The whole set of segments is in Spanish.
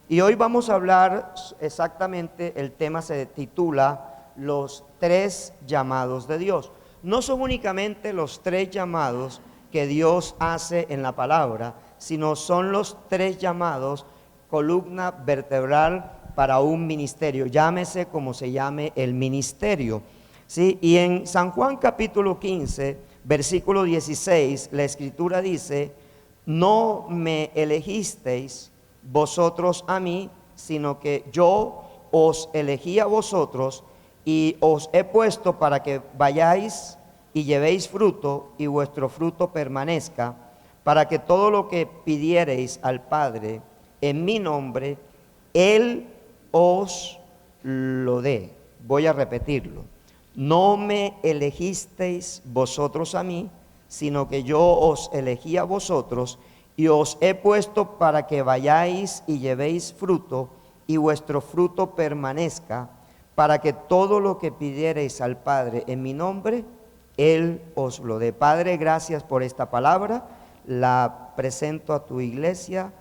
Y hoy vamos a hablar exactamente, el tema se titula Los tres llamados de Dios. No son únicamente los tres llamados que Dios hace en la palabra, sino son los tres llamados, columna vertebral para un ministerio, llámese como se llame el ministerio, ¿sí? Y en San Juan capítulo 15, versículo 16, la escritura dice: no me elegisteis vosotros a mí, sino que yo os elegí a vosotros y os he puesto para que vayáis y llevéis fruto y vuestro fruto permanezca, para que todo lo que pidiereis al Padre en mi nombre, Él os lo dé. Voy a repetirlo: no me elegisteis vosotros a mí, sino que yo os elegí a vosotros y os he puesto para que vayáis y llevéis fruto y vuestro fruto permanezca, para que todo lo que pidiereis al Padre en mi nombre, Él os lo dé. Padre, gracias por esta palabra, la presento a tu iglesia.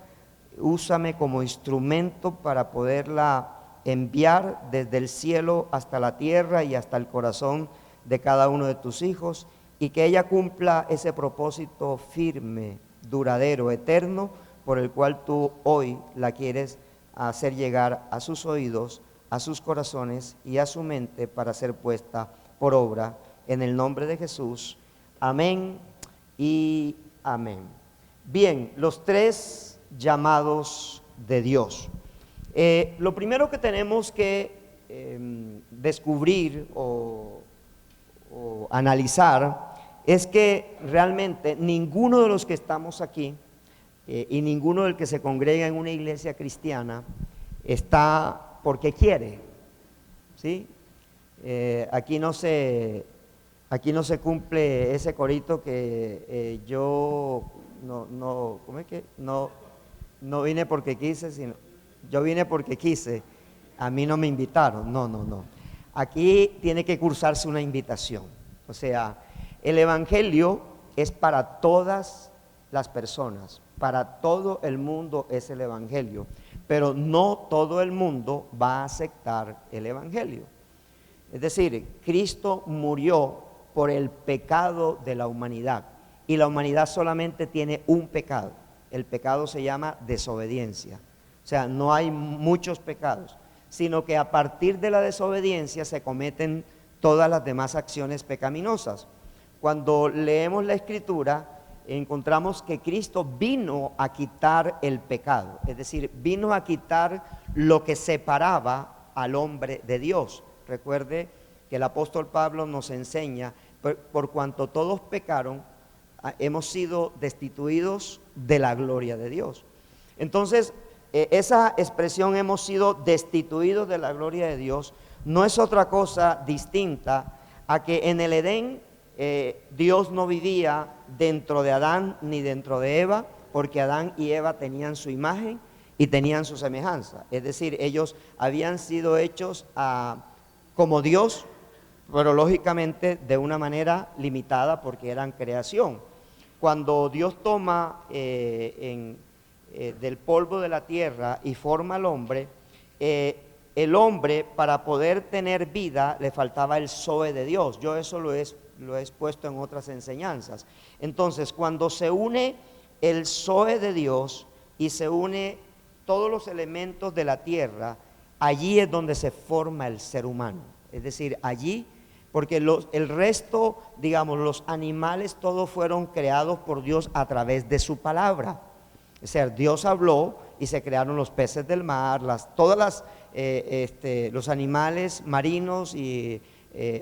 Úsame como instrumento para poderla enviar desde el cielo hasta la tierra y hasta el corazón de cada uno de tus hijos, y que ella cumpla ese propósito firme, duradero, eterno, por el cual tú hoy la quieres hacer llegar a sus oídos, a sus corazones y a su mente, para ser puesta por obra en el nombre de Jesús. Amén y amén. Bien, los tres llamados de Dios. Lo primero que tenemos que descubrir o analizar es que realmente ninguno de los que estamos aquí y ninguno del que se congrega en una iglesia cristiana está porque quiere, ¿sí? Aquí no se cumple ese corito que yo ¿cómo es que? No vine porque quise, sino yo vine porque quise, a mí no me invitaron. No. Aquí tiene que cursarse una invitación. O sea, el evangelio es para todas las personas, para todo el mundo es el evangelio, pero no todo el mundo va a aceptar el evangelio. Es decir, Cristo murió por el pecado de la humanidad, y la humanidad solamente tiene un pecado. El pecado se llama desobediencia. O sea, no hay muchos pecados, sino que a partir de la desobediencia se cometen todas las demás acciones pecaminosas. Cuando leemos la Escritura, encontramos que Cristo vino a quitar el pecado, es decir, vino a quitar lo que separaba al hombre de Dios. Recuerde que el apóstol Pablo nos enseña: por cuanto todos pecaron, hemos sido destituidos de la gloria de Dios. Entonces, esa expresión, hemos sido destituidos de la gloria de Dios, no es otra cosa distinta a que en el Edén Dios no vivía dentro de Adán ni dentro de Eva, porque Adán y Eva tenían su imagen y tenían su semejanza. Es decir, ellos habían sido hechos como Dios, pero lógicamente de una manera limitada, porque eran creación. Cuando Dios toma del polvo de la tierra y forma al hombre, el hombre, para poder tener vida, le faltaba el zoe de Dios. Yo eso lo he expuesto en otras enseñanzas. Entonces, cuando se une el zoe de Dios y se une todos los elementos de la tierra, allí es donde se forma el ser humano. Es decir, allí, porque el resto, digamos, los animales, todos fueron creados por Dios a través de su palabra. O sea, Dios habló y se crearon los peces del mar, los animales marinos y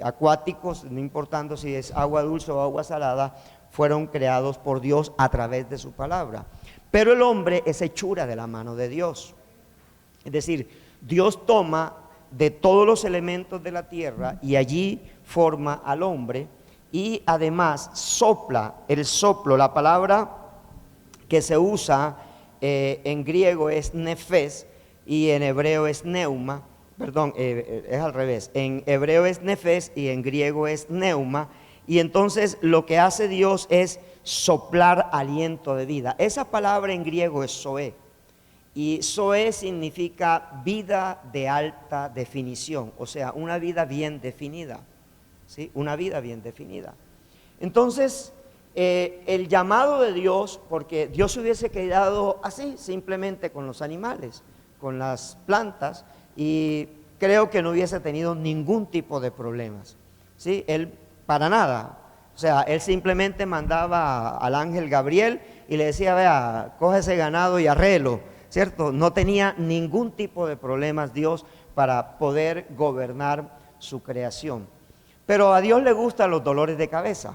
acuáticos, no importando si es agua dulce o agua salada, fueron creados por Dios a través de su palabra. Pero el hombre es hechura de la mano de Dios. Es decir, Dios toma de todos los elementos de la tierra y allí forma al hombre, y además sopla. El soplo, la palabra que se usa en griego es nefes y en hebreo es neuma. Perdón, es al revés. En hebreo es nefes y en griego es neuma. Y entonces lo que hace Dios es soplar aliento de vida. Esa palabra en griego es zoe. Y Zoe significa vida de alta definición, o sea, una vida bien definida, ¿sí? Una vida bien definida. Entonces, el llamado de Dios, porque Dios hubiese quedado así, simplemente con los animales, con las plantas, y creo que no hubiese tenido ningún tipo de problemas, ¿sí? Él, para nada. O sea, él simplemente mandaba al ángel Gabriel y le decía, vea, coge ese ganado y arrélo, ¿cierto? No tenía ningún tipo de problemas Dios para poder gobernar su creación. Pero a Dios le gustan los dolores de cabeza.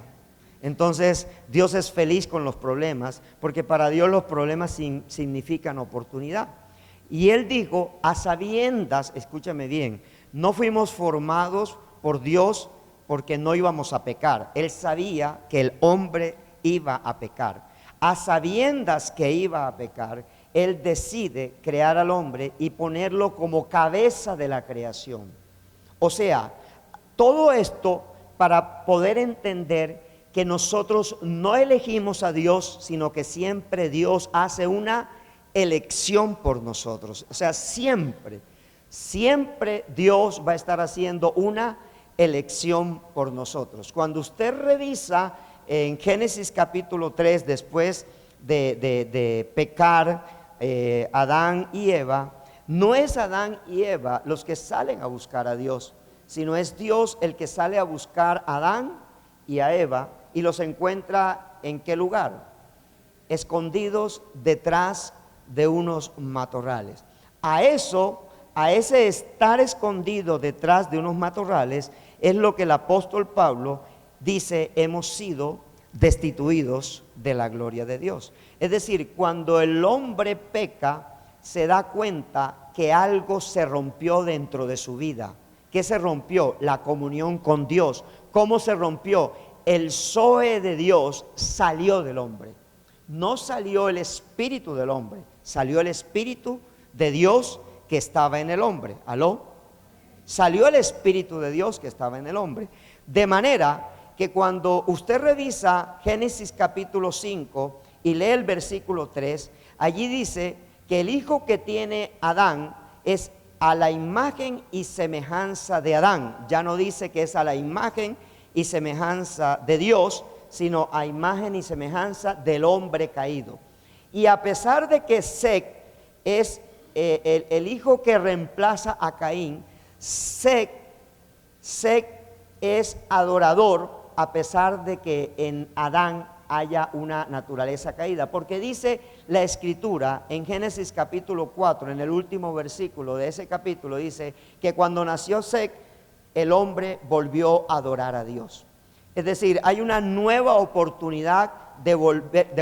Entonces Dios es feliz con los problemas, porque para Dios los problemas significan oportunidad. Y Él dijo, a sabiendas, escúchame bien, no fuimos formados por Dios porque no íbamos a pecar. Él sabía que el hombre iba a pecar. A sabiendas que iba a pecar, Él decide crear al hombre y ponerlo como cabeza de la creación. O sea, todo esto para poder entender que nosotros no elegimos a Dios, sino que siempre Dios hace una elección por nosotros. O sea, siempre Dios va a estar haciendo una elección por nosotros. Cuando usted revisa en Génesis capítulo 3, después de pecar Adán y Eva, no es Adán y Eva los que salen a buscar a Dios, sino es Dios el que sale a buscar a Adán y a Eva y los encuentra ¿en qué lugar? Escondidos detrás de unos matorrales. A ese estar escondido detrás de unos matorrales es lo que el apóstol Pablo dice, hemos sido destituidos de la gloria de Dios. Es decir, cuando el hombre peca, se da cuenta que algo se rompió dentro de su vida. ¿Qué se rompió? La comunión con Dios. ¿Cómo se rompió? El Zoe de Dios salió del hombre. No salió el espíritu del hombre, salió el espíritu de Dios que estaba en el hombre. ¿Aló? Salió el espíritu de Dios que estaba en el hombre. De manera que cuando usted revisa Génesis capítulo 5 y lee el versículo 3, allí dice que el hijo que tiene Adán es a la imagen y semejanza de Adán. Ya no dice que es a la imagen y semejanza de Dios, sino a imagen y semejanza del hombre caído. Y a pesar de que Seth es el hijo que reemplaza a Caín, Seth es adorador a pesar de que en Adán haya una naturaleza caída, porque dice la escritura en Génesis capítulo 4, en el último versículo de ese capítulo, dice que cuando nació Seth, el hombre volvió a adorar a Dios. Es decir, hay una nueva oportunidad de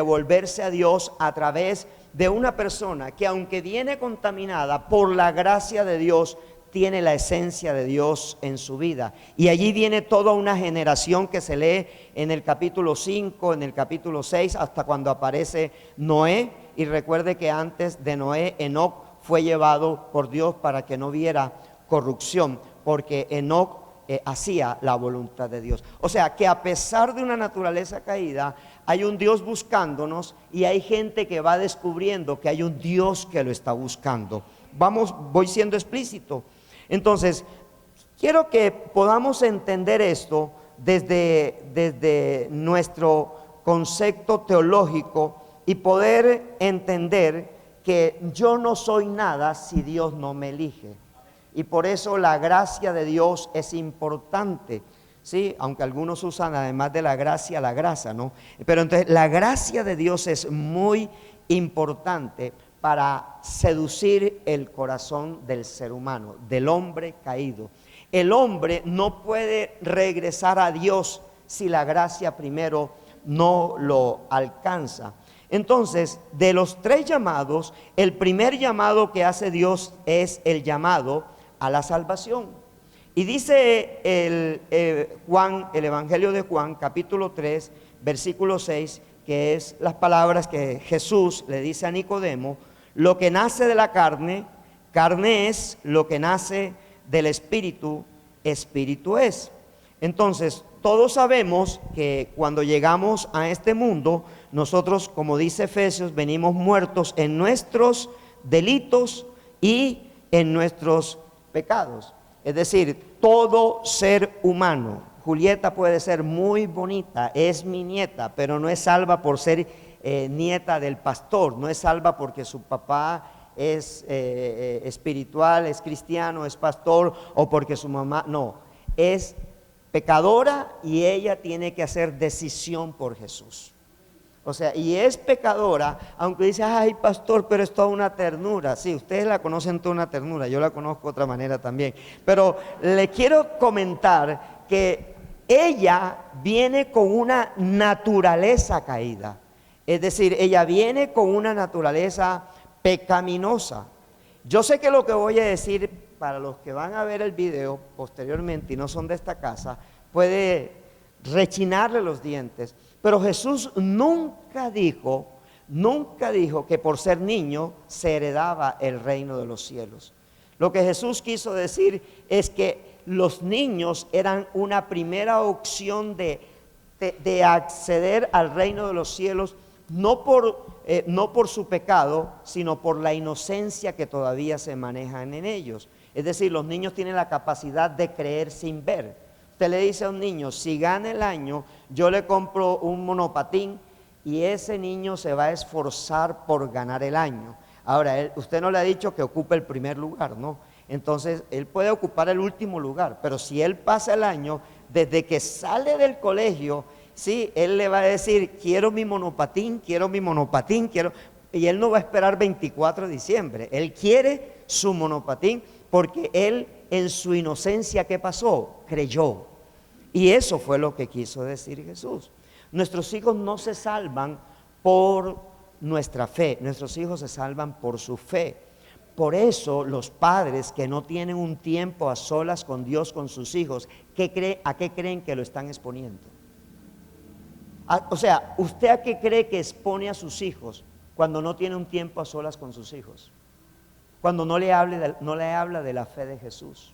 volverse a Dios a través de una persona que, aunque viene contaminada por la gracia de Dios, tiene la esencia de Dios en su vida. Y allí viene toda una generación que se lee en el capítulo 5, en el capítulo 6, hasta cuando aparece Noé. Y recuerde que antes de Noé, Enoc fue llevado por Dios para que no viera corrupción, porque Enoc hacía la voluntad de Dios. O sea que a pesar de una naturaleza caída, hay un Dios buscándonos y hay gente que va descubriendo que hay un Dios que lo está buscando. Voy siendo explícito. Entonces, quiero que podamos entender esto desde nuestro concepto teológico y poder entender que yo no soy nada si Dios no me elige. Y por eso la gracia de Dios es importante, ¿sí? Aunque algunos usan además de la gracia, la grasa, ¿no? Pero entonces la gracia de Dios es muy importante para seducir el corazón del ser humano, del hombre caído. El hombre no puede regresar a Dios si la gracia primero no lo alcanza. Entonces, de los tres llamados, el primer llamado que hace Dios es el llamado a la salvación. Y dice el Evangelio de Juan, capítulo 3, versículo 6, que es las palabras que Jesús le dice a Nicodemo: lo que nace de la carne, carne es; lo que nace del espíritu, espíritu es. Entonces, todos sabemos que cuando llegamos a este mundo, nosotros, como dice Efesios, venimos muertos en nuestros delitos y en nuestros pecados. Es decir, todo ser humano. Julieta puede ser muy bonita, es mi nieta, pero no es salva por ser nieta del pastor, no es salva porque su papá es espiritual, es cristiano, es pastor, o porque su mamá, no, es pecadora y ella tiene que hacer decisión por Jesús. O sea, y es pecadora, aunque dice, ay pastor, pero es toda una ternura. Sí, ustedes la conocen toda una ternura, yo la conozco de otra manera también. Pero le quiero comentar que ella viene con una naturaleza caída. Es decir, ella viene con una naturaleza pecaminosa. Yo sé que lo que voy a decir, para los que van a ver el video posteriormente y no son de esta casa, puede rechinarle los dientes. Pero Jesús nunca dijo que por ser niño se heredaba el reino de los cielos. Lo que Jesús quiso decir es que los niños eran una primera opción de acceder al reino de los cielos, no por su pecado, sino por la inocencia que todavía se manejan en ellos. Es decir, los niños tienen la capacidad de creer sin ver. Usted le dice a un niño, si gana el año, yo le compro un monopatín, y ese niño se va a esforzar por ganar el año. Ahora, usted no le ha dicho que ocupe el primer lugar, ¿no? Entonces, él puede ocupar el último lugar, pero si él pasa el año, desde que sale del colegio, sí, él le va a decir, quiero mi monopatín, y él no va a esperar 24 de diciembre, él quiere su monopatín, porque él en su inocencia, ¿qué pasó? Creyó. Y eso fue lo que quiso decir Jesús. Nuestros hijos no se salvan por nuestra fe, nuestros hijos se salvan por su fe. Por eso los padres que no tienen un tiempo a solas con Dios, con sus hijos, ¿a qué creen que lo están exponiendo? O sea, ¿usted a qué cree que expone a sus hijos cuando no tiene un tiempo a solas con sus hijos? Cuando no le habla de la fe de Jesús.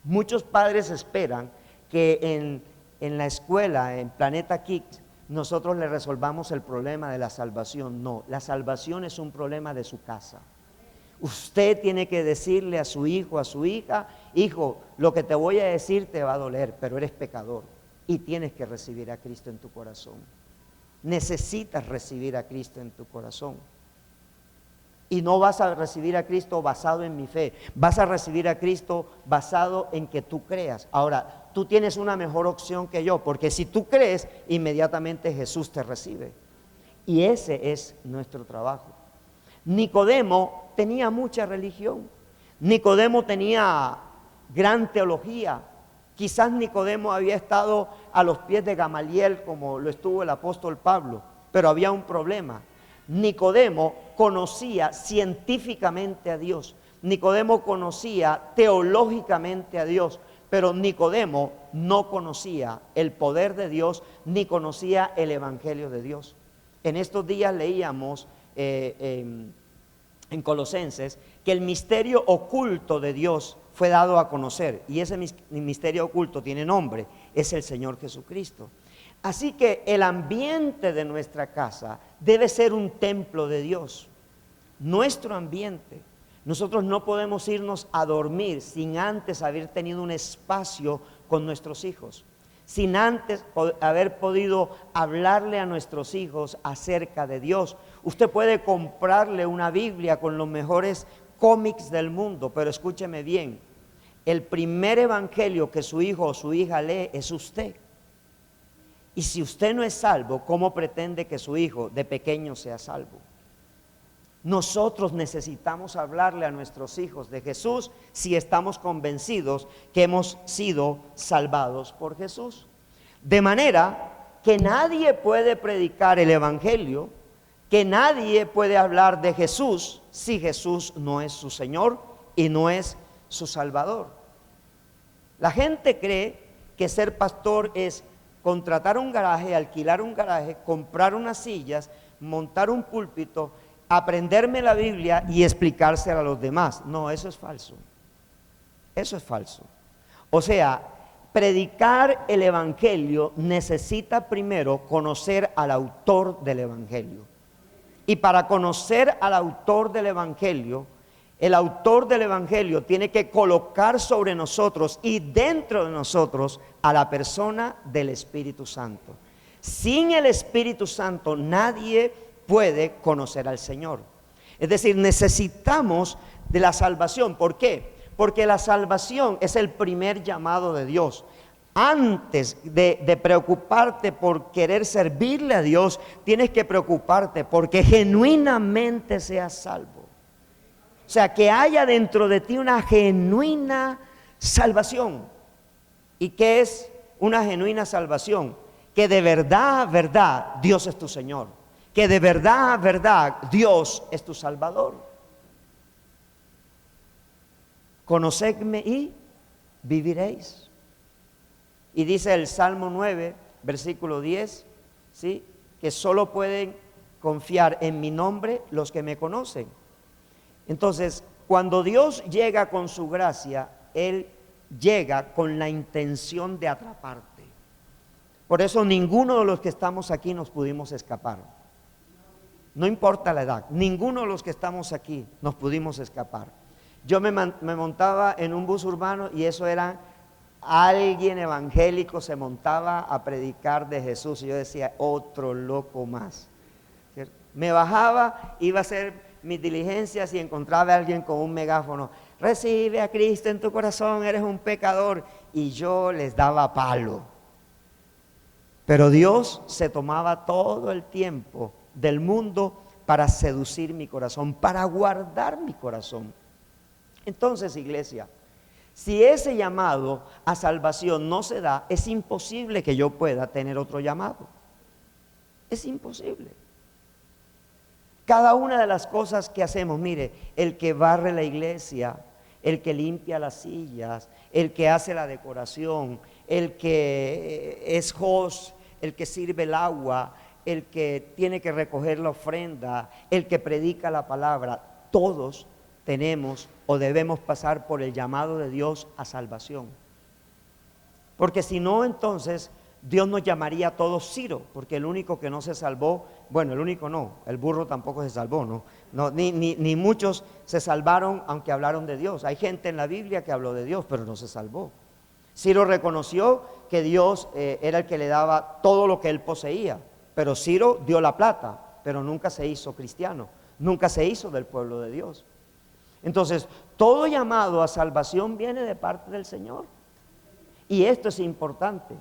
Muchos padres esperan que en la escuela, en Planeta Kids, nosotros le resolvamos el problema de la salvación. No, la salvación es un problema de su casa. Usted tiene que decirle a su hijo, a su hija, hijo, lo que te voy a decir te va a doler, pero eres pecador y tienes que recibir a Cristo en tu corazón. Necesitas recibir a Cristo en tu corazón. Y no vas a recibir a Cristo basado en mi fe, vas a recibir a Cristo basado en que tú creas. Ahora, tú tienes una mejor opción que yo, porque si tú crees, inmediatamente Jesús te recibe. Y ese es nuestro trabajo. Nicodemo tenía mucha religión, Nicodemo tenía gran teología. Quizás Nicodemo había estado a los pies de Gamaliel como lo estuvo el apóstol Pablo, pero había un problema. Nicodemo conocía científicamente a Dios, Nicodemo conocía teológicamente a Dios, pero Nicodemo no conocía el poder de Dios ni conocía el evangelio de Dios. En estos días leíamos en Colosenses que el misterio oculto de Dios fue dado a conocer, y ese misterio oculto tiene nombre, es el Señor Jesucristo. Así que el ambiente de nuestra casa debe ser un templo de Dios. Nuestro ambiente. Nosotros no podemos irnos a dormir sin antes haber tenido un espacio con nuestros hijos, sin antes haber podido hablarle a nuestros hijos acerca de Dios. Usted puede comprarle una Biblia con los mejores cómics del mundo, pero escúcheme bien, el primer evangelio que su hijo o su hija lee es usted. Y si usted no es salvo, ¿cómo pretende que su hijo de pequeño sea salvo? Nosotros necesitamos hablarle a nuestros hijos de Jesús si estamos convencidos que hemos sido salvados por Jesús. De manera que nadie puede predicar el evangelio, que nadie puede hablar de Jesús si Jesús no es su Señor y no es su Salvador. La gente cree que ser pastor es contratar un garaje, alquilar un garaje, comprar unas sillas, montar un púlpito, aprenderme la Biblia y explicársela a los demás. No, eso es falso. Eso es falso. O sea, predicar el evangelio necesita primero conocer al autor del evangelio. Y para conocer al autor del Evangelio, el autor del Evangelio tiene que colocar sobre nosotros y dentro de nosotros a la persona del Espíritu Santo. Sin el Espíritu Santo nadie puede conocer al Señor. Es decir, necesitamos de la salvación. ¿Por qué? Porque la salvación es el primer llamado de Dios. Antes de preocuparte por querer servirle a Dios, tienes que preocuparte porque genuinamente seas salvo. O sea, que haya dentro de ti una genuina salvación. ¿Y qué es una genuina salvación? Que de verdad, verdad, Dios es tu Señor. Que de verdad, verdad, Dios es tu Salvador. Conocedme y viviréis. Y dice el Salmo 9, versículo 10, ¿sí? Que solo pueden confiar en mi nombre los que me conocen. Entonces, cuando Dios llega con su gracia, Él llega con la intención de atraparte. Por eso ninguno de los que estamos aquí nos pudimos escapar. No importa la edad, ninguno de los que estamos aquí nos pudimos escapar. Yo me montaba en un bus urbano y eso era, alguien evangélico se montaba a predicar de Jesús y yo decía, otro loco más. ¿Cierto? Me bajaba, iba a hacer mis diligencias y encontraba a alguien con un megáfono, recibe a Cristo en tu corazón, eres un pecador, y yo les daba palo. Pero Dios se tomaba todo el tiempo del mundo para seducir mi corazón, para guardar mi corazón. Entonces, iglesia, si ese llamado a salvación no se da, es imposible que yo pueda tener otro llamado. Es imposible. Cada una de las cosas que hacemos, mire, el que barre la iglesia, el que limpia las sillas, el que hace la decoración, el que es host, el que sirve el agua, el que tiene que recoger la ofrenda, el que predica la palabra, todos tenemos o debemos pasar por el llamado de Dios a salvación. Porque si no, entonces Dios nos llamaría a todos Ciro, porque el único que no se salvó, bueno, el único no, el burro tampoco se salvó, ni muchos se salvaron aunque hablaron de Dios. Hay gente en la Biblia que habló de Dios, pero no se salvó. Ciro reconoció que Dios era el que le daba todo lo que él poseía, pero Ciro dio la plata, pero nunca se hizo cristiano, nunca se hizo del pueblo de Dios. Entonces, todo llamado a salvación viene de parte del Señor. Y esto es importante.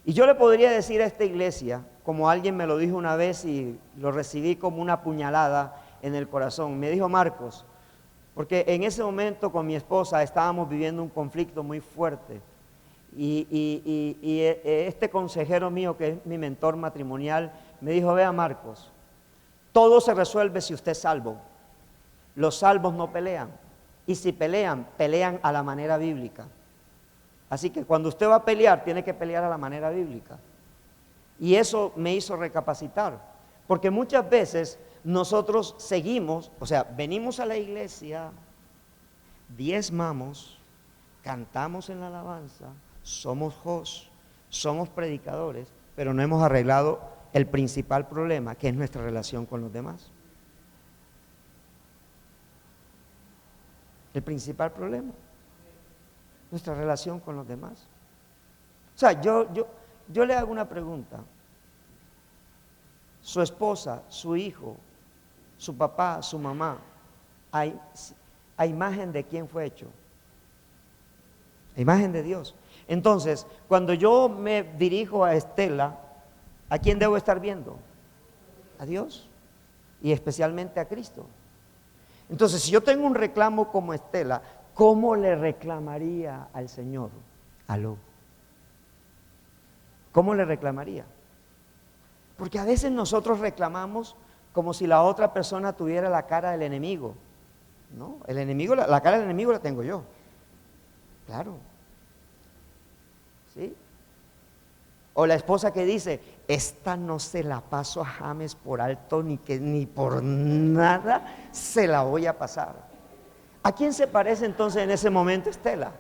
Y yo le podría decir a esta iglesia, como alguien me lo dijo una vez y lo recibí como una puñalada en el corazón. Me dijo Marcos, porque en ese momento con mi esposa estábamos viviendo un conflicto muy fuerte. Y este consejero mío, que es mi mentor matrimonial, me dijo, vea Marcos, todo se resuelve si usted es salvo. Los salvos no pelean. Y si pelean, pelean a la manera bíblica. Así que cuando usted va a pelear, tiene que pelear a la manera bíblica. Y eso me hizo recapacitar. Porque muchas veces nosotros seguimos, o sea, venimos a la iglesia, diezmamos, cantamos en la alabanza, somos hosts, somos predicadores, pero no hemos arreglado el principal problema, que es nuestra relación con los demás. El principal problema, nuestra relación con los demás. O sea, yo le hago una pregunta. Su esposa, su hijo, su papá, su mamá, a imagen de quién fue hecho. A imagen de Dios. Entonces, cuando yo me dirijo a Estela, ¿a quién debo estar viendo? A Dios y especialmente a Cristo. Entonces, si yo tengo un reclamo como Estela, ¿cómo le reclamaría al Señor? Aló. ¿Cómo le reclamaría? Porque a veces nosotros reclamamos como si la otra persona tuviera la cara del enemigo. ¿No? El enemigo, la cara del enemigo la tengo yo. Claro. ¿Sí? O la esposa que dice, esta no se la paso a James por alto ni por nada se la voy a pasar. ¿A quién se parece entonces en ese momento Estela?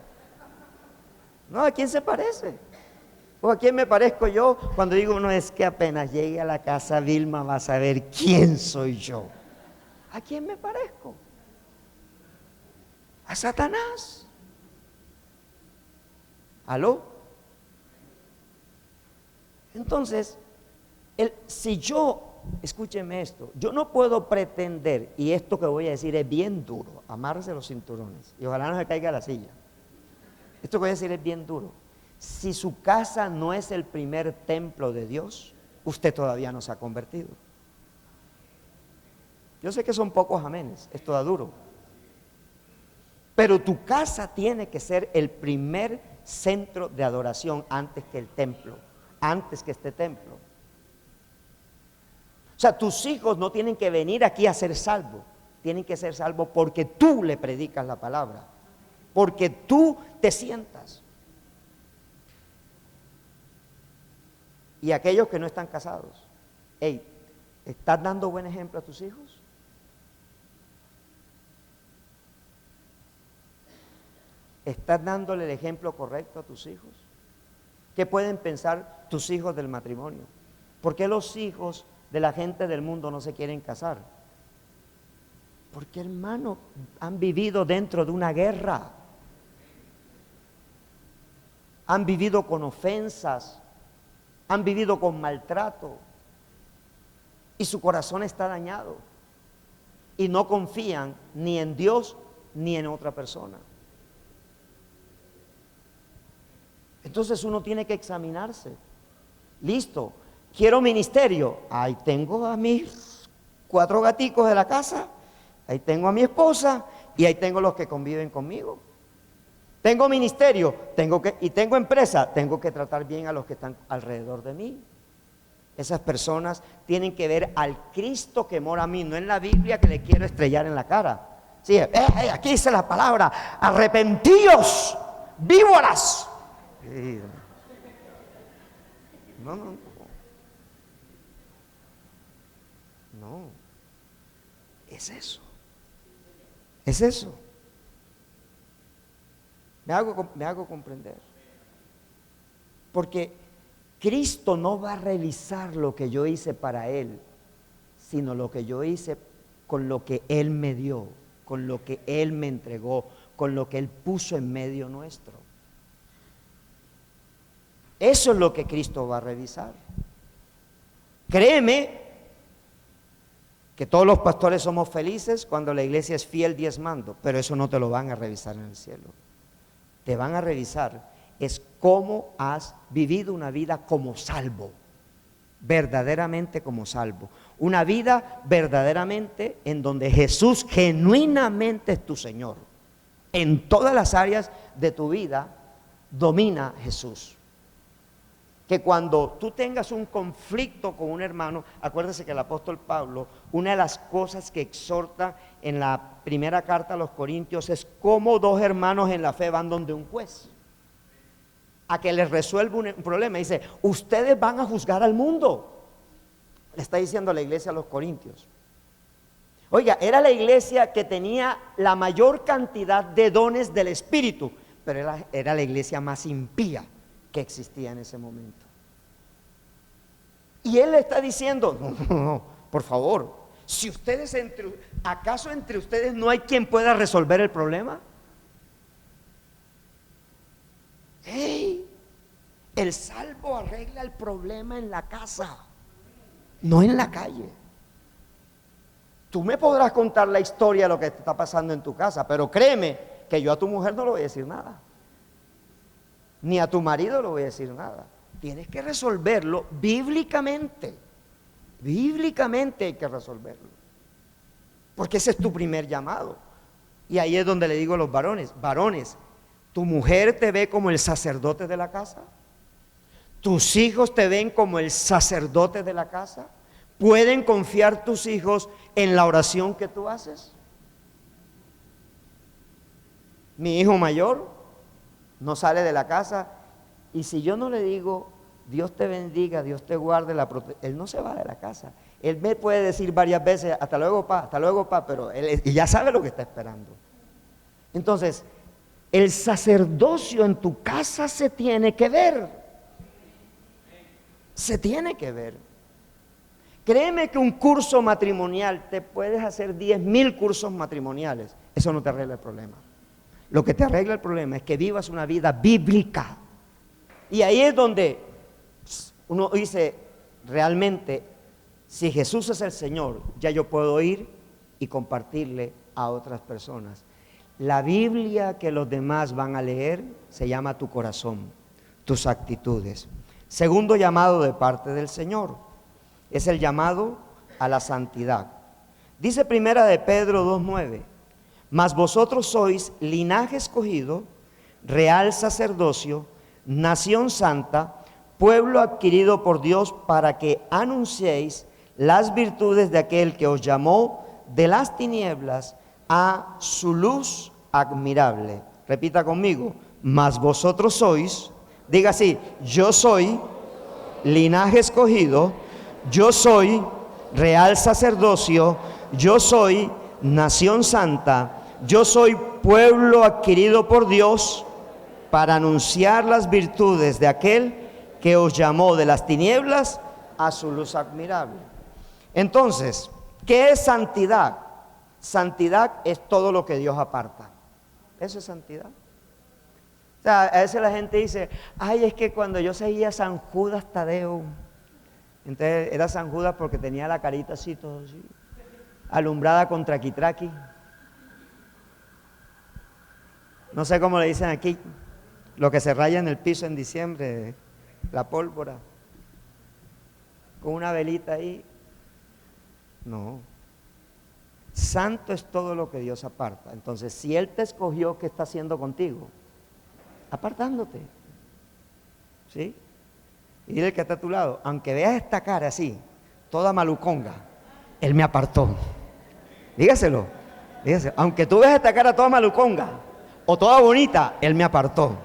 ¿No? ¿A quién se parece? ¿O a quién me parezco yo? Cuando digo, no, es que apenas llegue a la casa Vilma va a saber quién soy yo. ¿A quién me parezco? A Satanás. ¿Aló? Entonces, si yo, escúcheme esto, yo no puedo pretender, y esto que voy a decir es bien duro, amarse los cinturones, y ojalá no se caiga la silla. Esto que voy a decir es bien duro. Si su casa no es el primer templo de Dios, usted todavía no se ha convertido. Yo sé que son pocos amenes, esto da duro. Pero tu casa tiene que ser el primer centro de adoración antes que el templo, antes que este templo. O sea, tus hijos no tienen que venir aquí a ser salvos, tienen que ser salvos porque tú le predicas la palabra, porque tú te sientas. Y aquellos que no están casados, hey, ¿estás dando buen ejemplo a tus hijos? ¿Estás dándole el ejemplo correcto a tus hijos? ¿Qué pueden pensar tus hijos del matrimonio? ¿Por qué los hijos de la gente del mundo no se quieren casar? Porque, hermano, han vivido dentro de una guerra. Han vivido con ofensas, han vivido con maltrato y su corazón está dañado y no confían ni en Dios ni en otra persona. Entonces uno tiene que examinarse. Listo, quiero ministerio. Ahí tengo a mis 4 gaticos de la casa, ahí tengo a mi esposa y ahí tengo los que conviven conmigo. Tengo ministerio, y tengo empresa, tengo que tratar bien a los que están alrededor de mí. Esas personas tienen que ver al Cristo que mora a mí, no en la Biblia que le quiero estrellar en la cara. Sí, aquí dice la palabra, arrepentíos, víboras. No, es eso, es eso. Me hago comprender. Porque Cristo no va a revisar lo que yo hice para Él, sino lo que yo hice con lo que Él me dio, con lo que Él me entregó, con lo que Él puso en medio nuestro. Eso es lo que Cristo va a revisar. Créeme que todos los pastores somos felices cuando la iglesia es fiel diezmando, pero eso no te lo van a revisar en el cielo. Te van a revisar es cómo has vivido una vida como salvo, verdaderamente como salvo, una vida verdaderamente en donde Jesús genuinamente es tu Señor. En todas las áreas de tu vida domina Jesús. Que cuando tú tengas un conflicto con un hermano, acuérdese que el apóstol Pablo, una de las cosas que exhorta en la primera carta a los Corintios es cómo 2 hermanos en la fe van donde un juez a que les resuelva un problema. Dice, ustedes van a juzgar al mundo, le está diciendo la iglesia a los Corintios. Oiga, era la iglesia que tenía la mayor cantidad de dones del Espíritu, pero era la iglesia más impía que existía en ese momento. Y él le está diciendo, no, por favor, si ustedes ¿acaso entre ustedes no hay quien pueda resolver el problema? ¡Hey! El salvo arregla el problema en la casa, no en la calle. Tú me podrás contar la historia de lo que te está pasando en tu casa, pero créeme que yo a tu mujer no le voy a decir nada, ni a tu marido le voy a decir nada. Tienes que resolverlo bíblicamente. Bíblicamente hay que resolverlo, porque ese es tu primer llamado. Y ahí es donde le digo a los varones, ¿tu mujer te ve como el sacerdote de la casa? ¿Tus hijos te ven como el sacerdote de la casa? ¿Pueden confiar tus hijos en la oración que tú haces? Mi hijo mayor no sale de la casa y si yo no le digo Dios te bendiga, Dios te guarde, él no se va de la casa. Él me puede decir varias veces hasta luego pa, pero él ya sabe lo que está esperando. Entonces, el sacerdocio en tu casa se tiene que ver. Se tiene que ver. Créeme que un curso matrimonial, te puedes hacer 10,000 cursos matrimoniales. Eso no te arregla el problema. Lo que te arregla el problema es que vivas una vida bíblica. Y ahí es donde uno dice, realmente, si Jesús es el Señor, ya yo puedo ir y compartirle a otras personas. La Biblia que los demás van a leer se llama tu corazón, tus actitudes. Segundo llamado de parte del Señor es el llamado a la santidad. Dice primera de Pedro 2:9, mas vosotros sois linaje escogido, real sacerdocio, nación santa, pueblo adquirido por Dios, para que anunciéis las virtudes de aquel que os llamó de las tinieblas a su luz admirable. Repita conmigo, mas vosotros sois, diga así, yo soy linaje escogido, yo soy real sacerdocio, yo soy nación santa, yo soy pueblo adquirido por Dios para anunciar las virtudes de aquel que os llamó de las tinieblas a su luz admirable. Entonces, ¿qué es santidad? Santidad es todo lo que Dios aparta. Eso es santidad. O sea, a veces la gente dice, ay, es que cuando yo seguía a San Judas Tadeo, entonces era San Judas porque tenía la carita así, todo así, alumbrada con traquitraqui. No sé cómo le dicen aquí, lo que se raya en el piso en diciembre, la pólvora, con una velita ahí. No. Santo es todo lo que Dios aparta. Entonces, si Él te escogió, ¿qué está haciendo contigo? Apartándote. ¿Sí? Y dile que está a tu lado, aunque veas esta cara así, toda maluconga, Él me apartó. Dígaselo, dígaselo. Aunque tú veas esta cara toda maluconga o toda bonita, Él me apartó.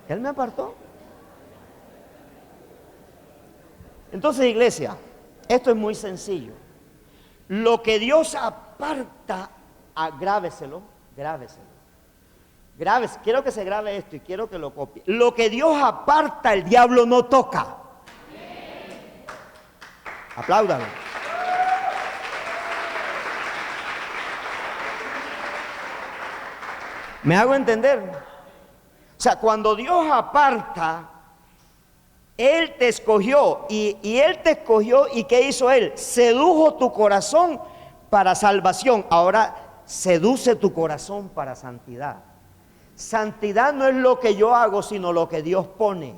Él me apartó. Entonces, iglesia, esto es muy sencillo. Lo que Dios aparta, grábeselo. Quiero que se grabe esto y quiero que lo copie. Lo que Dios aparta, el diablo no toca. Apláudalo. ¿Me hago entender? O sea, cuando Dios aparta, Él te escogió y Él te escogió, ¿y qué hizo Él? Sedujo tu corazón para salvación. Ahora seduce tu corazón para santidad. Santidad no es lo que yo hago, sino lo que Dios pone.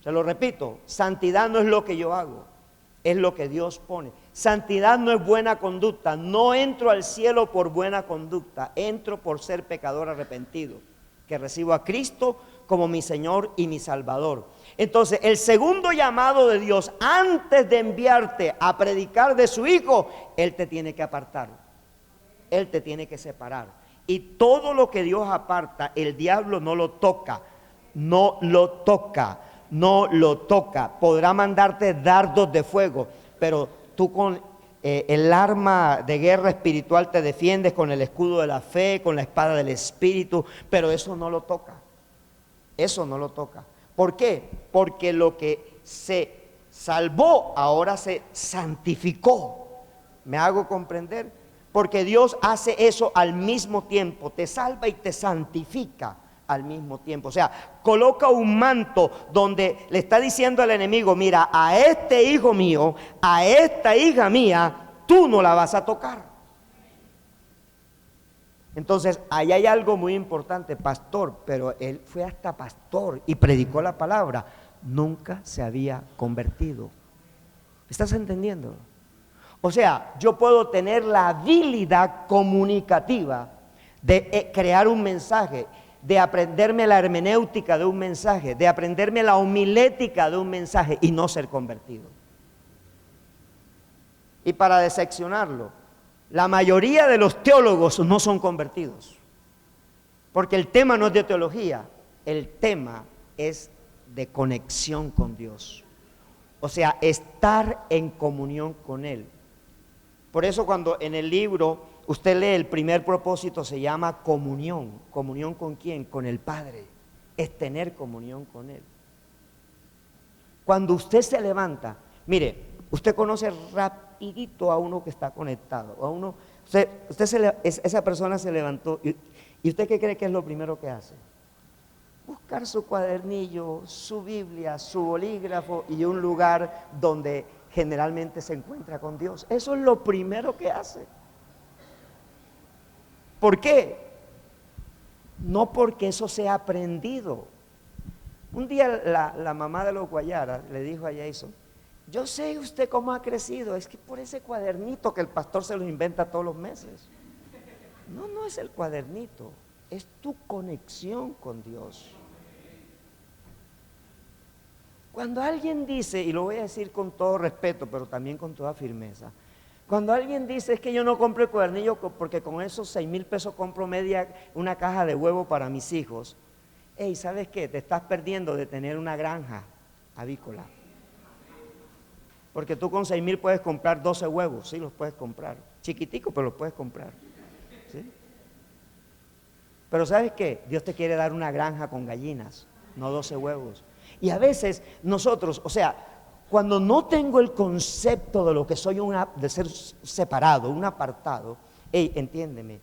Se lo repito, santidad no es lo que yo hago, es lo que Dios pone. Santidad no es buena conducta. No entro al cielo por buena conducta, entro por ser pecador arrepentido, que recibo a Cristo como mi Señor y mi Salvador. Entonces, el segundo llamado de Dios, antes de enviarte a predicar de su Hijo, Él te tiene que apartar, Él te tiene que separar. Y todo lo que Dios aparta, el diablo no lo toca, no lo toca, no lo toca. Podrá mandarte dardos de fuego, pero tú con el arma de guerra espiritual te defiendes, con el escudo de la fe, con la espada del Espíritu, pero eso no lo toca. Eso no lo toca. ¿Por qué? Porque lo que se salvó ahora se santificó. ¿Me hago comprender? Porque Dios hace eso al mismo tiempo, te salva y te santifica al mismo tiempo. O sea, coloca un manto donde le está diciendo al enemigo, mira, a este hijo mío, a esta hija mía, tú no la vas a tocar. Entonces, ahí hay algo muy importante, pastor, pero él fue hasta pastor y predicó la palabra, nunca se había convertido. ¿Estás entendiendo? O sea, yo puedo tener la habilidad comunicativa de crear un mensaje, de aprenderme la hermenéutica de un mensaje, de aprenderme la homilética de un mensaje y no ser convertido. Y para decepcionarlo, la mayoría de los teólogos no son convertidos, porque el tema no es de teología, el tema es de conexión con Dios. O sea, estar en comunión con Él. Por eso cuando en el libro usted lee el primer propósito se llama comunión. ¿Comunión con quién? Con el Padre. Es tener comunión con Él. Cuando usted se levanta, mire, usted conoce rapidito a uno que está conectado, a uno, esa persona se levantó y usted ¿qué cree que es lo primero que hace? Buscar su cuadernillo, su Biblia, su bolígrafo y un lugar donde generalmente se encuentra con Dios. Eso es lo primero que hace. ¿Por qué? No porque eso sea aprendido. Un día la mamá de los Guayara le dijo a Jason: yo sé usted cómo ha crecido, es que por ese cuadernito que el pastor se los inventa todos los meses. No, no es el cuadernito, es tu conexión con Dios. Cuando alguien dice, y lo voy a decir con todo respeto, pero también con toda firmeza, cuando alguien dice: es que yo no compro el cuadernillo porque con esos 6,000 pesos compro una caja de huevo para mis hijos. Hey, ¿sabes qué? Te estás perdiendo de tener una granja avícola. Porque tú con 6,000 puedes comprar 12 huevos, sí los puedes comprar. Chiquiticos, pero los puedes comprar. ¿Sí? Pero ¿sabes qué? Dios te quiere dar una granja con gallinas, no 12 huevos. Y a veces nosotros, o sea, cuando no tengo el concepto de lo que soy de ser separado, un apartado, hey, entiéndeme,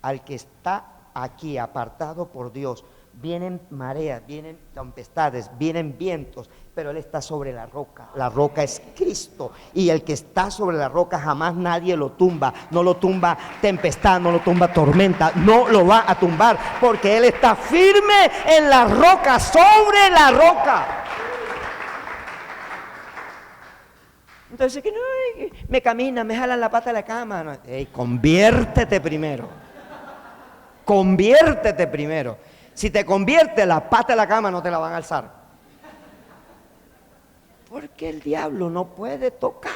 al que está aquí apartado por Dios, vienen mareas, vienen tempestades, vienen vientos, pero Él está sobre la roca es Cristo, y el que está sobre la roca jamás nadie lo tumba, no lo tumba tempestad, no lo tumba tormenta, no lo va a tumbar, porque Él está firme en la roca, sobre la roca. Entonces, que no, me camina, me jalan la pata de la cama. No, hey, conviértete primero. Conviértete primero. Si te conviertes, la pata de la cama no te la van a alzar. Porque el diablo no puede tocar.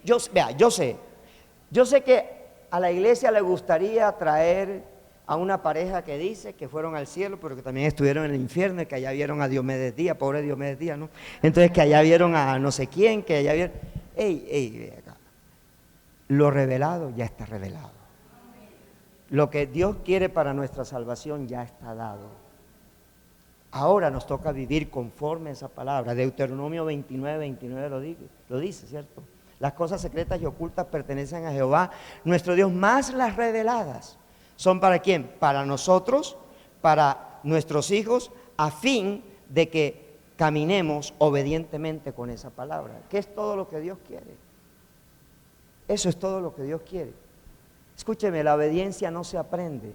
Yo sé que a la iglesia le gustaría traer a una pareja que dice que fueron al cielo, pero que también estuvieron en el infierno, y que allá vieron a Diomedes Díaz, pobre Diomedes Díaz, ¿no? Entonces que allá vieron a no sé quién, que allá vieron... Ey, acá. Lo revelado ya está revelado. Lo que Dios quiere para nuestra salvación ya está dado. Ahora nos toca vivir conforme a esa palabra. Deuteronomio 29 lo dice, ¿cierto? Las cosas secretas y ocultas pertenecen a Jehová, nuestro Dios, más las reveladas. ¿Son para quién? Para nosotros, para nuestros hijos, a fin de que caminemos obedientemente con esa palabra. ¿Qué es todo lo que Dios quiere? Eso es todo lo que Dios quiere. Escúcheme, la obediencia no se aprende.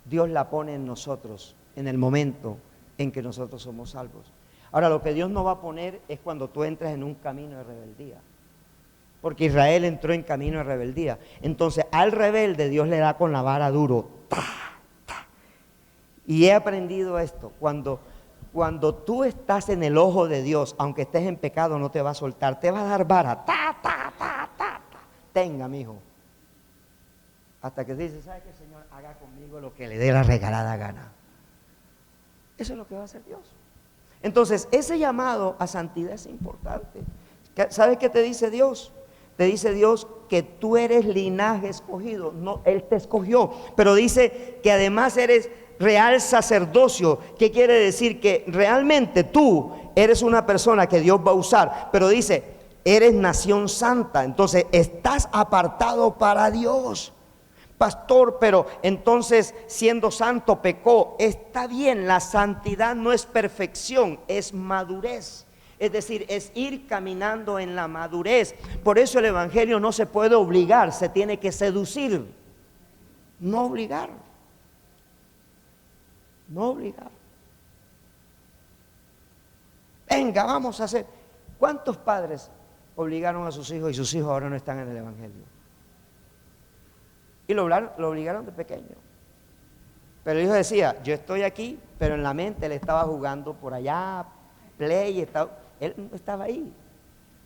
Dios la pone en nosotros en el momento en que nosotros somos salvos. Ahora, lo que Dios no va a poner es cuando tú entras en un camino de rebeldía. Porque Israel entró en camino de rebeldía. Entonces, al rebelde Dios le da con la vara duro. ¡Ta, ta! Y he aprendido esto. Cuando tú estás en el ojo de Dios, aunque estés en pecado, no te va a soltar. Te va a dar vara. ¡Ta, ta, ta, ta, ta! Tenga, mijo. Hasta que dice: ¿sabe qué, Señor? Haga conmigo lo que le dé la regalada gana. Eso es lo que va a hacer Dios. Entonces, ese llamado a santidad es importante. ¿Sabes qué te dice Dios? Te dice Dios que tú eres linaje escogido. No, Él te escogió, pero dice que además eres real sacerdocio. ¿Qué quiere decir? Que realmente tú eres una persona que Dios va a usar, pero dice, eres nación santa. Entonces, estás apartado para Dios. Pastor, pero entonces siendo santo pecó. Está bien, la santidad no es perfección, es madurez. Es decir, es ir caminando en la madurez. Por eso el evangelio no se puede obligar, se tiene que seducir. No obligar. No obligar. Venga, vamos a hacer. ¿Cuántos padres obligaron a sus hijos y sus hijos ahora no están en el evangelio? Y lo obligaron de pequeño. Pero el hijo decía: yo estoy aquí, pero en la mente él estaba jugando por allá, él no estaba ahí.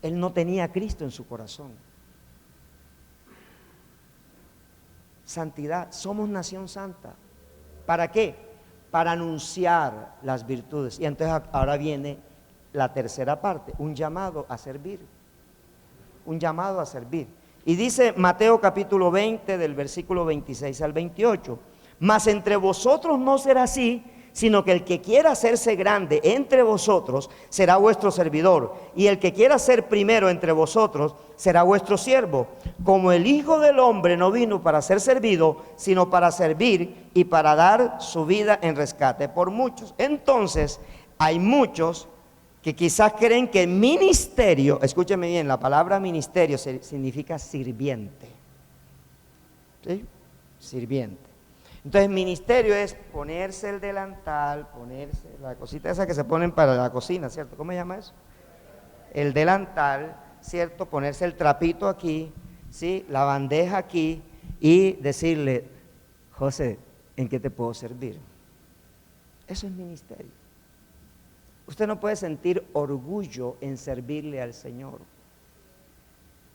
Él no tenía a Cristo en su corazón. Santidad, somos nación santa. ¿Para qué? Para anunciar las virtudes. Y entonces ahora viene la tercera parte, un llamado a servir. Un llamado a servir. Y dice Mateo capítulo 20 del versículo 26 al 28: mas entre vosotros no será así, sino que el que quiera hacerse grande entre vosotros será vuestro servidor, y el que quiera ser primero entre vosotros será vuestro siervo. Como el Hijo del Hombre no vino para ser servido, sino para servir y para dar su vida en rescate por muchos. Entonces, hay muchos que quizás creen que ministerio, escúcheme bien, la palabra ministerio significa sirviente. ¿Sí? Sirviente. Entonces, ministerio es ponerse el delantal, ponerse la cosita esa que se ponen para la cocina, ¿cierto? ¿Cómo se llama eso? El delantal, ¿cierto? Ponerse el trapito aquí, ¿sí? La bandeja aquí y decirle, José, ¿en qué te puedo servir? Eso es ministerio. Usted no puede sentir orgullo en servirle al Señor,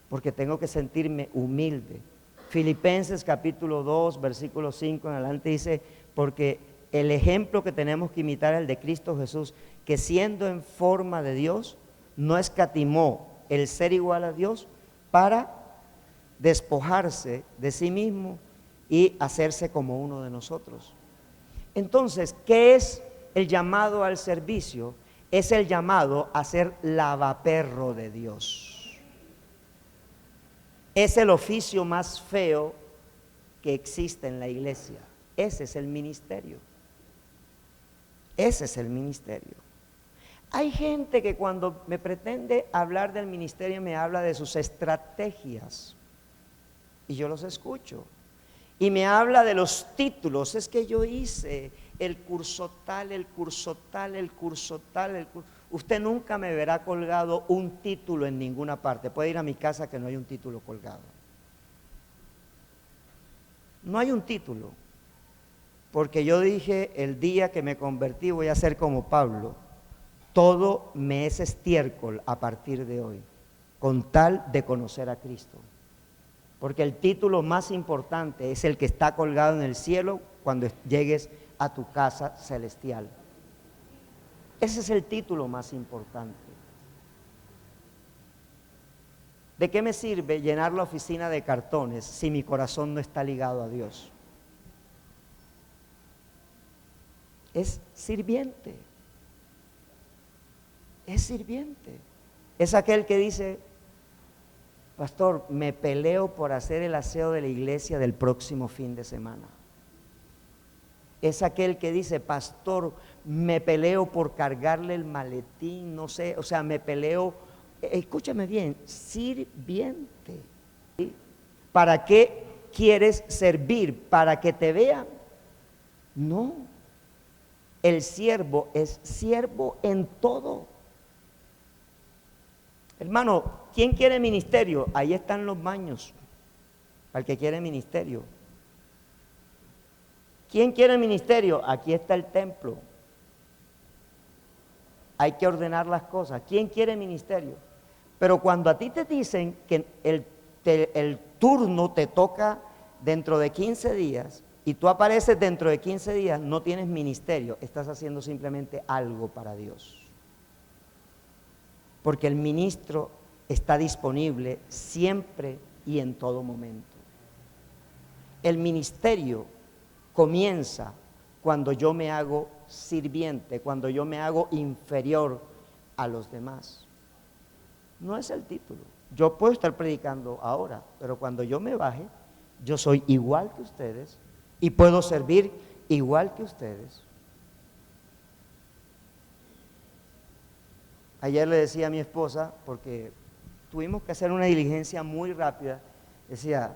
porque tengo que sentirme humilde. Filipenses capítulo 2, versículo 5 en adelante dice, porque el ejemplo que tenemos que imitar es el de Cristo Jesús, que siendo en forma de Dios, no escatimó el ser igual a Dios para despojarse de sí mismo y hacerse como uno de nosotros. Entonces, ¿qué es el llamado al servicio? Es el llamado a ser lavaperro de Dios. Es el oficio más feo que existe en la iglesia. Ese es el ministerio. Ese es el ministerio. Hay gente que cuando me pretende hablar del ministerio me habla de sus estrategias. Y yo los escucho. Y me habla de los títulos. Es que yo hice el curso tal, el curso tal, el curso tal, el curso. Usted nunca me verá colgado un título en ninguna parte. Puede ir a mi casa que no hay un título colgado. No hay un título. Porque yo dije el día que me convertí voy a ser como Pablo. Todo me es estiércol a partir de hoy, con tal de conocer a Cristo. Porque el título más importante es el que está colgado en el cielo cuando llegues a tu casa celestial. Ese es el título más importante. ¿De qué me sirve llenar la oficina de cartones si mi corazón no está ligado a Dios? Es sirviente. Es sirviente. Es aquel que dice, pastor, me peleo por hacer el aseo de la iglesia del próximo fin de semana. Es aquel que dice, pastor, me peleo por cargarle el maletín, no sé, o sea, me peleo, escúchame bien, sirviente. ¿Sí? ¿Para qué quieres servir? ¿Para que te vean? No. El siervo es siervo en todo. Hermano, ¿quién quiere ministerio? Ahí están los baños, al que quiere ministerio. ¿Quién quiere ministerio? Aquí está el templo. Hay que ordenar las cosas. ¿Quién quiere ministerio? Pero cuando a ti te dicen que el turno te toca dentro de 15 días y tú apareces dentro de 15 días, no tienes ministerio, estás haciendo simplemente algo para Dios. Porque el ministro está disponible siempre y en todo momento. El ministerio comienza cuando yo me hago sirviente, cuando yo me hago inferior a los demás. No es el título. Yo puedo estar predicando ahora, pero cuando yo me baje, yo soy igual que ustedes y puedo servir igual que ustedes. Ayer le decía a mi esposa, porque tuvimos que hacer una diligencia muy rápida, decía,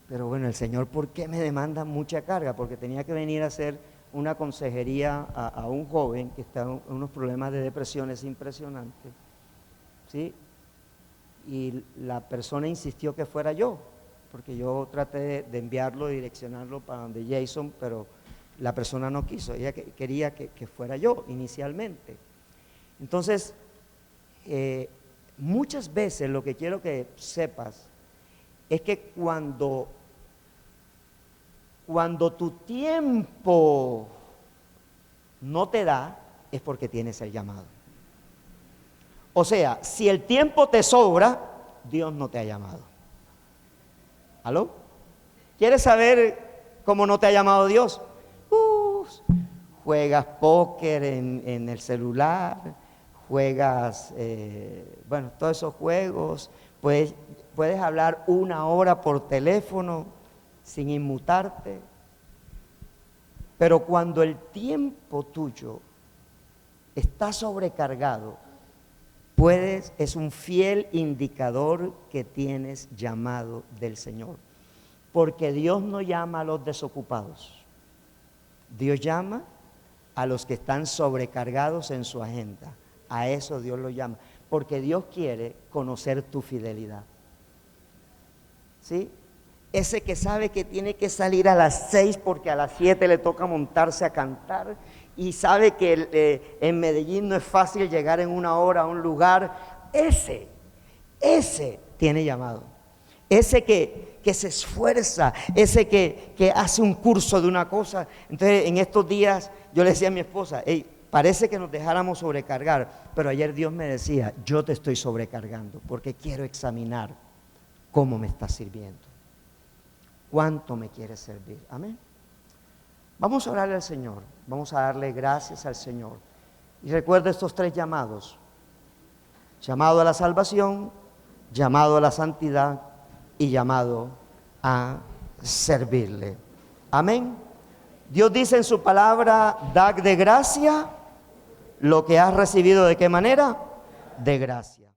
pero bueno, el Señor, ¿por qué me demanda mucha carga? Porque tenía que venir a hacer una consejería a un joven que está en unos problemas de depresiones impresionantes, ¿sí? Y la persona insistió que fuera yo, porque yo traté de enviarlo, direccionarlo para donde Jason, pero la persona no quiso, ella quería que fuera yo inicialmente. Entonces, muchas veces lo que quiero que sepas es que cuando tu tiempo no te da, es porque tienes el llamado. O sea, si el tiempo te sobra, Dios no te ha llamado. ¿Aló? ¿Quieres saber cómo no te ha llamado Dios? juegas póker en el celular, juegas, bueno, todos esos juegos, puedes hablar 1 hora por teléfono sin inmutarte, pero cuando el tiempo tuyo está sobrecargado, es un fiel indicador que tienes llamado del Señor, porque Dios no llama a los desocupados, Dios llama a los que están sobrecargados en su agenda. A eso Dios lo llama, porque Dios quiere conocer tu fidelidad. ¿Sí? Ese que sabe que tiene que salir a las 6 porque a las 7 le toca montarse a cantar, y sabe que en Medellín no es fácil llegar en 1 hora a un lugar, ese tiene llamado. Ese que se esfuerza, ese que hace un curso de una cosa. Entonces, en estos días yo le decía a mi esposa, hey, parece que nos dejáramos sobrecargar, pero ayer Dios me decía, yo te estoy sobrecargando porque quiero examinar cómo me estás sirviendo, cuánto me quieres servir. Amén. Vamos a orarle al Señor, vamos a darle gracias al Señor. Y recuerda estos 3 llamados: llamado a la salvación, llamado a la santidad y llamado a servirle. Amén. Dios dice en su palabra, dad de gracia lo que has recibido. ¿De qué manera? De gracia.